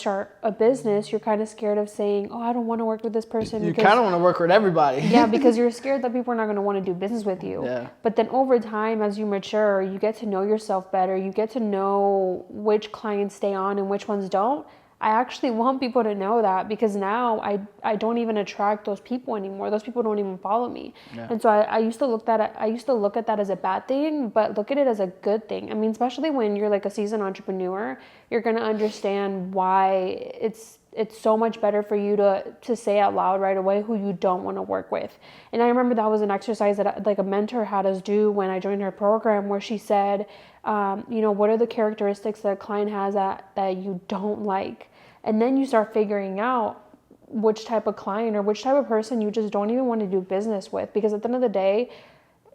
start a business, you're kind of scared of saying, oh, I don't want to work with this person. You kind of want to work with everybody. Yeah, because you're scared that people are not going to want to do business with you. Yeah. But then over time, as you mature, you get to know yourself better. You get to know which clients stay on and which ones don't. I actually want people to know that, because now I don't even attract those people anymore. Those people don't even follow me. Yeah. And so I used to look at that as a bad thing, but look at it as a good thing. I mean, especially when you're like a seasoned entrepreneur, you're going to understand why it's so much better for you to say out loud right away who you don't want to work with. And I remember that was an exercise that like a mentor had us do when I joined her program, where she said, what are the characteristics that a client has that you don't like? And then you start figuring out which type of client or which type of person you just don't even want to do business with. Because at the end of the day,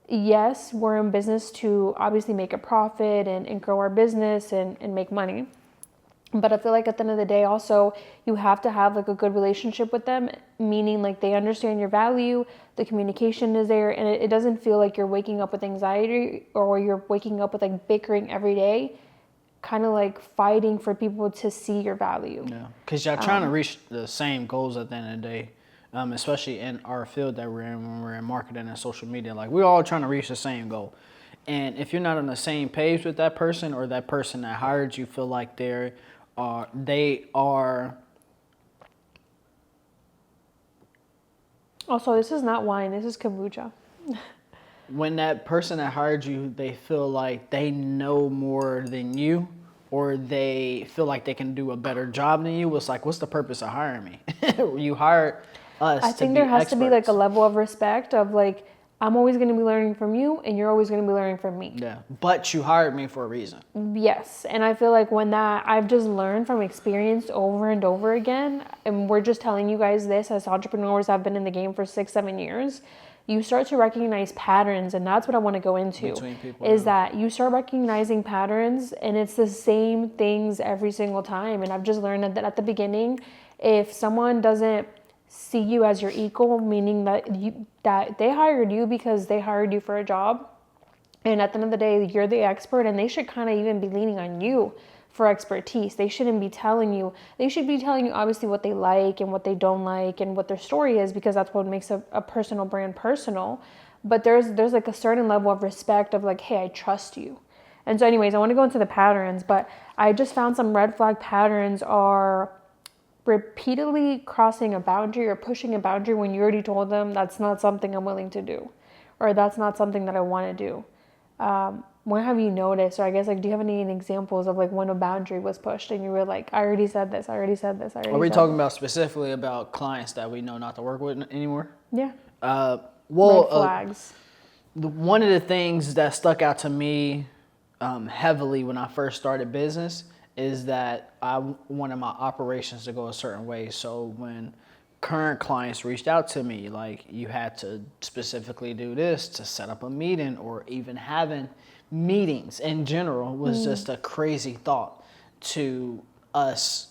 yes, we're in business to obviously make a profit and grow our business and make money. But I feel like at the end of the day also, you have to have like a good relationship with them, meaning like they understand your value, the communication is there, and it doesn't feel like you're waking up with anxiety or you're waking up with like bickering every day, kind of like fighting for people to see your value. Yeah, because y'all trying to reach the same goals at the end of the day, especially in our field that we're in when we're in marketing and social media. Like, we're all trying to reach the same goal. And if you're not on the same page with that person, or that person that hired you feel like they are. Also, this is not wine, this is kombucha. When that person that hired you, they feel like they know more than you, or they feel like they can do a better job than you, it's like, what's the purpose of hiring me? You hired us to be experts. I think there has to be like a level of respect of like, I'm always going to be learning from you and you're always going to be learning from me. Yeah, but you hired me for a reason. Yes, and I feel like I've just learned from experience over and over again, and we're just telling you guys this as entrepreneurs that have been in the game for 6-7 years. You start to recognize patterns, and that's what I want to go into. Between people, is that you start recognizing patterns, and it's the same things every single time. And I've just learned that at the beginning, if someone doesn't see you as your equal, meaning that they hired you because they hired you for a job, and at the end of the day, you're the expert, and they should kind of even be leaning on you for expertise. They shouldn't be telling you. They should be telling you obviously what they like and what they don't like and what their story is, because that's what makes a personal brand personal. But there's like a certain level of respect of like, hey, I trust you. And so anyways, I want to go into the patterns, but I just found some red flag patterns are repeatedly crossing a boundary or pushing a boundary when you already told them that's not something I'm willing to do, or that's not something that I want to do. When have you noticed, or I guess like, do you have any examples of like when a boundary was pushed and you were like, I already said this, Are we talking about specifically about clients that we know not to work with anymore? Yeah. Red flags. One of the things that stuck out to me heavily when I first started business is that I wanted my operations to go a certain way. So when current clients reached out to me, like, you had to specifically do this to set up a meeting, or even having meetings in general was just a crazy thought to us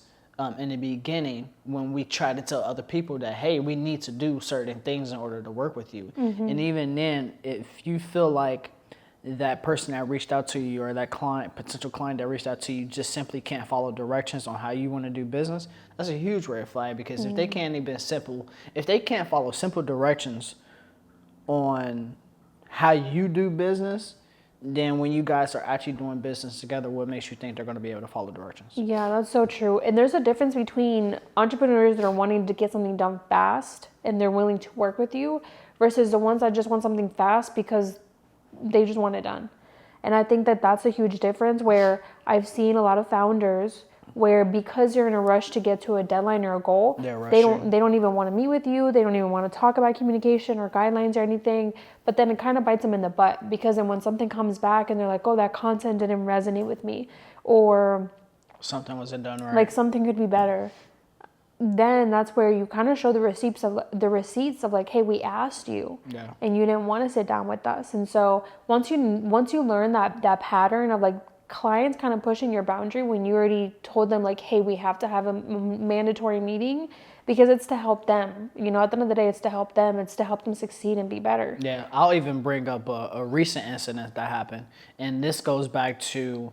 in the beginning, when we tried to tell other people that, hey, we need to do certain things in order to work with you. And even then, if you feel like that person that reached out to you, or that potential client that reached out to you, just simply can't follow directions on how you want to do business, that's a huge red flag. Because if they can't follow simple directions on how you do business, then when you guys are actually doing business together, what makes you think they're going to be able to follow directions? Yeah, that's so true. And there's a difference between entrepreneurs that are wanting to get something done fast and they're willing to work with you, versus the ones that just want something fast because they just want it done. And I think that that's a huge difference, where I've seen a lot of founders where, because you're in a rush to get to a deadline or a goal, they don't even want to meet with you. They don't even want to talk about communication or guidelines or anything. But then it kind of bites them in the butt, because then when something comes back and they're like, oh, that content didn't resonate with me, or something wasn't done right, like something could be better, then that's where you kind of show the receipts of like, hey, we asked you, and you didn't want to sit down with us. And so once you learn that pattern of like clients kind of pushing your boundary when you already told them like, hey, we have to have a mandatory meeting, because it's to help them. At the end of the day, it's to help them. It's to help them succeed and be better. Yeah, I'll even bring up a recent incident that happened, and this goes back to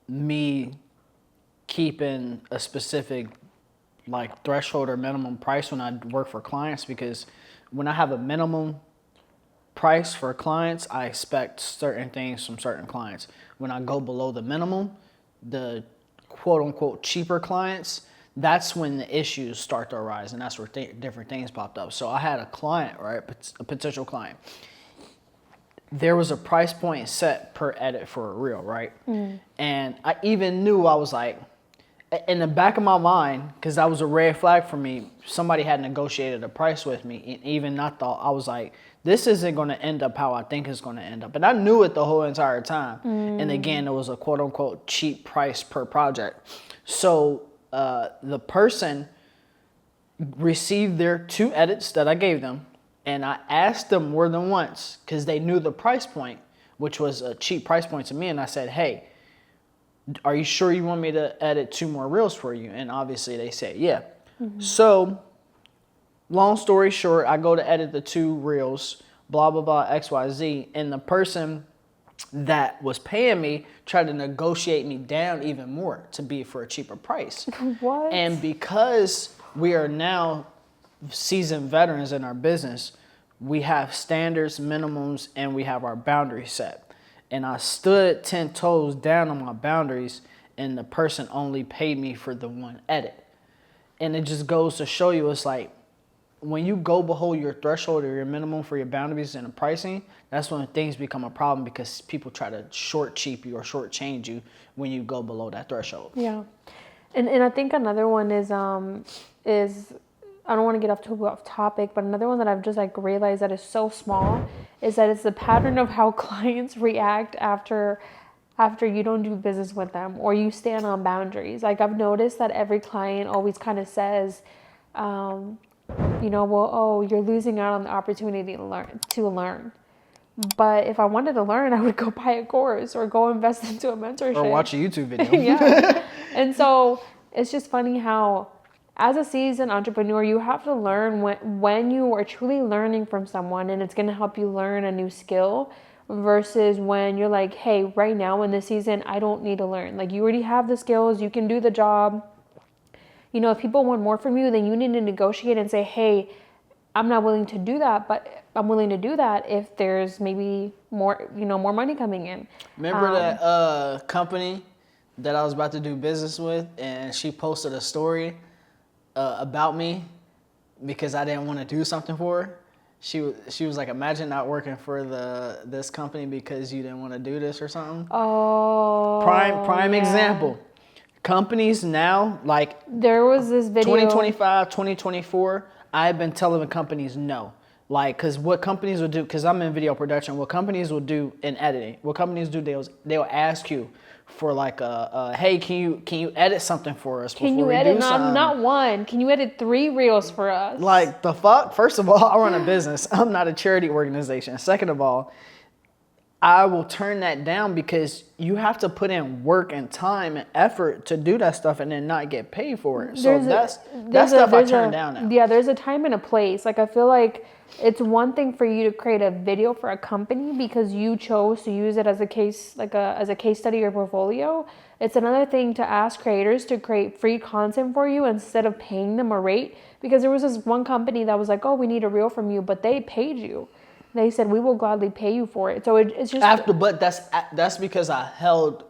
me keeping a specific like threshold or minimum price when I work for clients, because when I have a minimum price for clients, I expect certain things from certain clients. When I go below the minimum, the quote unquote cheaper clients, that's when the issues start to arise, and that's where different things popped up. So I had a client, right, a potential client. There was a price point set per edit for a reel, right? And I even knew, I was like, in the back of my mind, because that was a red flag for me, somebody had negotiated a price with me, and even I thought, I was like, this isn't going to end up how I think it's going to end up. And I knew it the whole entire time. And again, it was a quote unquote cheap price per project. So the person received their 2 edits that I gave them, and I asked them more than once, because they knew the price point, which was a cheap price point to me. And I said, hey, are you sure you want me to edit 2 more reels for you? And obviously they said, yeah. So long story short, I go to edit the 2 reels, blah, blah, blah, X, Y, Z. And the person that was paying me tried to negotiate me down even more to be for a cheaper price. What? And because we are now seasoned veterans in our business, we have standards, minimums, and we have our boundaries set. And I stood 10 toes down on my boundaries, and the person only paid me for the 1 edit. And it just goes to show you, it's like, when you go below your threshold or your minimum for your boundaries and the pricing, that's when things become a problem, because people try to short cheap you or short change you when you go below that threshold. Yeah. And I think another one is I don't want to get too off topic, but another one that I've just like realized that is so small is that it's the pattern of how clients react after you don't do business with them or you stand on boundaries. Like I've noticed that every client always kind of says, well, oh, you're losing out on the opportunity to learn. But if I wanted to learn, I would go buy a course or go invest into a mentorship. Or watch a YouTube video. Yeah. And so it's just funny how, as a seasoned entrepreneur, you have to learn when you are truly learning from someone and it's going to help you learn a new skill, versus when you're like, hey, right now in this season, I don't need to learn. Like you already have the skills, you can do the job. If people want more from you, then you need to negotiate and say, hey, I'm not willing to do that, but I'm willing to do that if there's maybe more money coming in. Remember that company that I was about to do business with, and she posted a story about me because I didn't want to do something for her? She was like, imagine not working for this company because you didn't want to do this or something. Oh, Prime yeah. example. Companies now, like there was this video 2025, 2024, I've been telling the companies no. Like, because what companies will do, because I'm in video production, what companies will do in editing, what companies do, they'll ask you for like hey, can you edit something for us before we do something? Can you edit not one? Can you edit 3 reels for us? Like the fuck? First of all, I run a business. I'm not a charity organization. Second of all, I will turn that down because you have to put in work and time and effort to do that stuff and then not get paid for it. So that's stuff I turn down now. Yeah, there's a time and a place. Like I feel like it's one thing for you to create a video for a company because you chose to use it as a case, as a case study or portfolio. It's another thing to ask creators to create free content for you instead of paying them a rate. Because there was this one company that was like, oh, we need a reel from you, but they paid you. They said, we will gladly pay you for it. So it's just... But that's because I held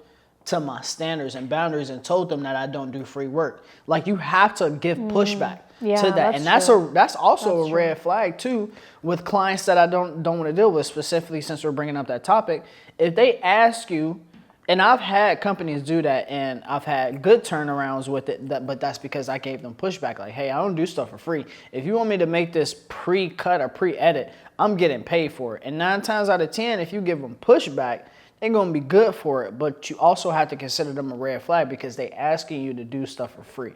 to my standards and boundaries and told them that I don't do free work. Like, you have to give pushback to that. And that's also a red flag, too, with clients that I don't want to deal with, specifically since we're bringing up that topic. If they ask you, and I've had companies do that, and I've had good turnarounds with it, but that's because I gave them pushback. Like, hey, I don't do stuff for free. If you want me to make this pre-cut or pre-edit, I'm getting paid for it. And 9 times out of 10, if you give them pushback, they're going to be good for it. But you also have to consider them a red flag because they're asking you to do stuff for free.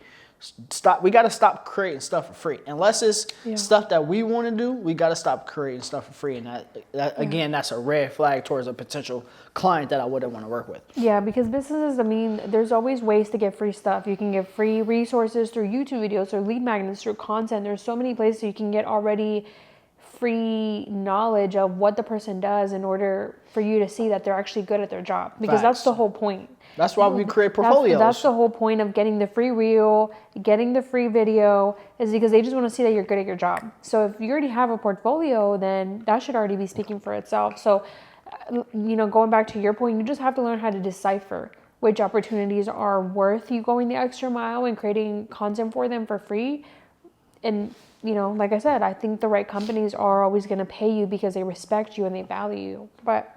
We got to stop creating stuff for free. Unless it's stuff that we want to do, we got to stop creating stuff for free. And again, that's a red flag towards a potential client that I wouldn't want to work with. Yeah, because businesses, there's always ways to get free stuff. You can get free resources through YouTube videos or lead magnets, through content. There's so many places you can get already free knowledge of what the person does in order for you to see that they're actually good at their job, because that's the whole point. That's why we create That's, portfolios. that's the whole point of getting the free reel, getting the free video, is because they just want to see that you're good at your job. So if you already have a portfolio, then that should already be speaking for itself. So, going back to your point, you just have to learn how to decipher which opportunities are worth you going the extra mile and creating content for them for free. And, like I said, I think the right companies are always going to pay you because they respect you and they value you. But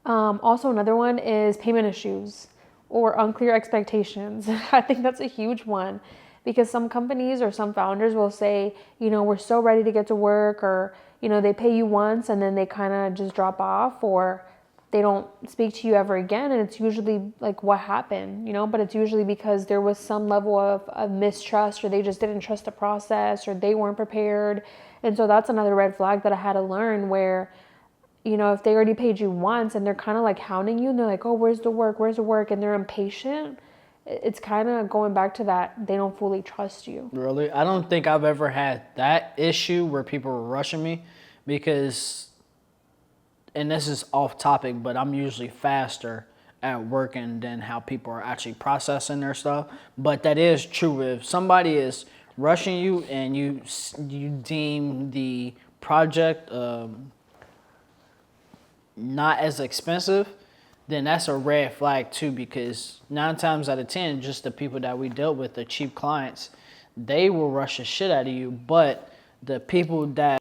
also another one is payment issues or unclear expectations. I think that's a huge one because some companies or some founders will say, we're so ready to get to work, or, they pay you once and then they kind of just drop off, or they don't speak to you ever again. And it's usually like, what happened, but it's usually because there was some level of mistrust, or they just didn't trust the process, or they weren't prepared. And so that's another red flag that I had to learn, where if they already paid you once and they're kind of like hounding you and they're like, oh, where's the work? Where's the work? And they're impatient. It's kind of going back to that. They don't fully trust you. Really? I don't think I've ever had that issue where people were rushing me because, and this is off topic, but I'm usually faster at working than how people are actually processing their stuff. But that is true. If somebody is rushing you and you deem the project not as expensive, then that's a red flag too, because 9 times out of 10, just the people that we dealt with, the cheap clients, they will rush the shit out of you. But the people that